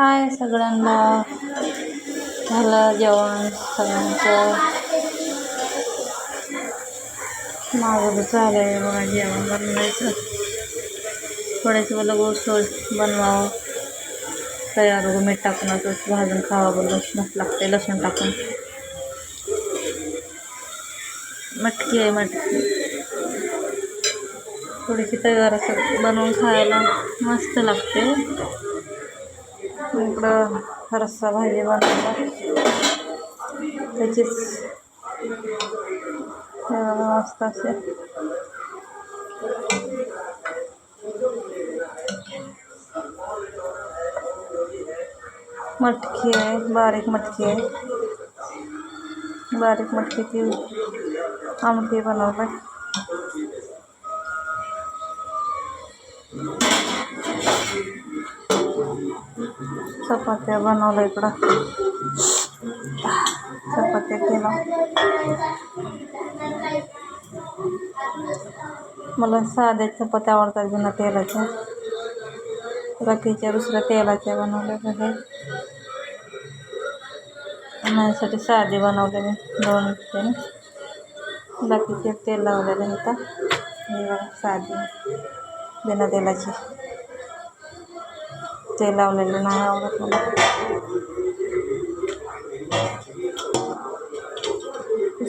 हाय सगळ्यांना. झालं जेवण सगळ्यांचं. माझं बी चालू आहे बघा जेवण बनवायचं. थोड्याचं मला गोष्ट बनवावं तयार हो, मीठ टाकून असंच भाजून खावा बोलून मस्त लागते. लसूण टाकून मटकी आहे, मटकी थोडीशी तयार असं बनवून खायला मस्त लागते. इकडं रस्सा भाजी बनवला त्याचीच मस्त असे. मटकी आहे, बारीक मटकी आहे. बारीक मटकीची आमटी बनवलं. चपात्या बनवलं. इकडं चपात्या केला. मला साध्या चपात्या आवडतात बिना तेलाच्या. बाकीच्या दुसऱ्या तेलाच्या बनवल्या आहे. माझ्यासाठी साधी बनवले मी 2-3. बाकीचे तेल लावलेले होतं. साधी बिना तेलाची. तेल लावलेलं नाही आवडत मला.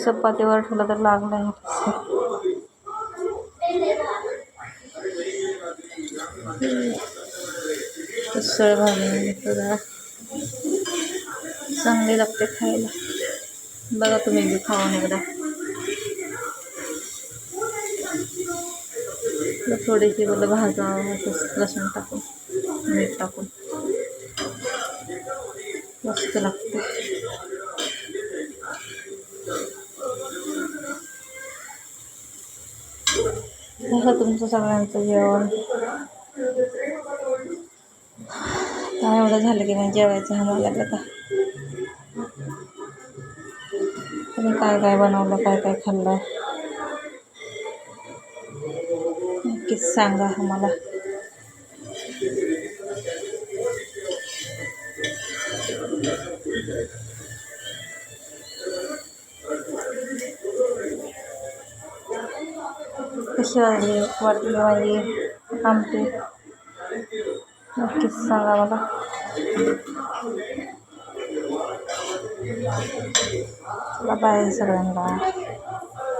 चपातीवर ठेवलं तर लागलं. उसळ भाजून घेतलं, चांगली लागते खायला. बघा तुम्ही बी खाऊन एकदा. थोडीशी बोल भाजावं लसूण टाकून मीठ टाकून मस्त लागते. झालं तुमचं सगळ्यांचं जेवण. एवढं झालं की नाही जेवायचं आम्हाला. आता तुम्ही काय काय बनवलं, काय काय खाल्लं नक्कीच सांगा आम्हाला. कशी वाटली माझी आमटी नक्कीच सांगा मला. बाय सगळ्यांना.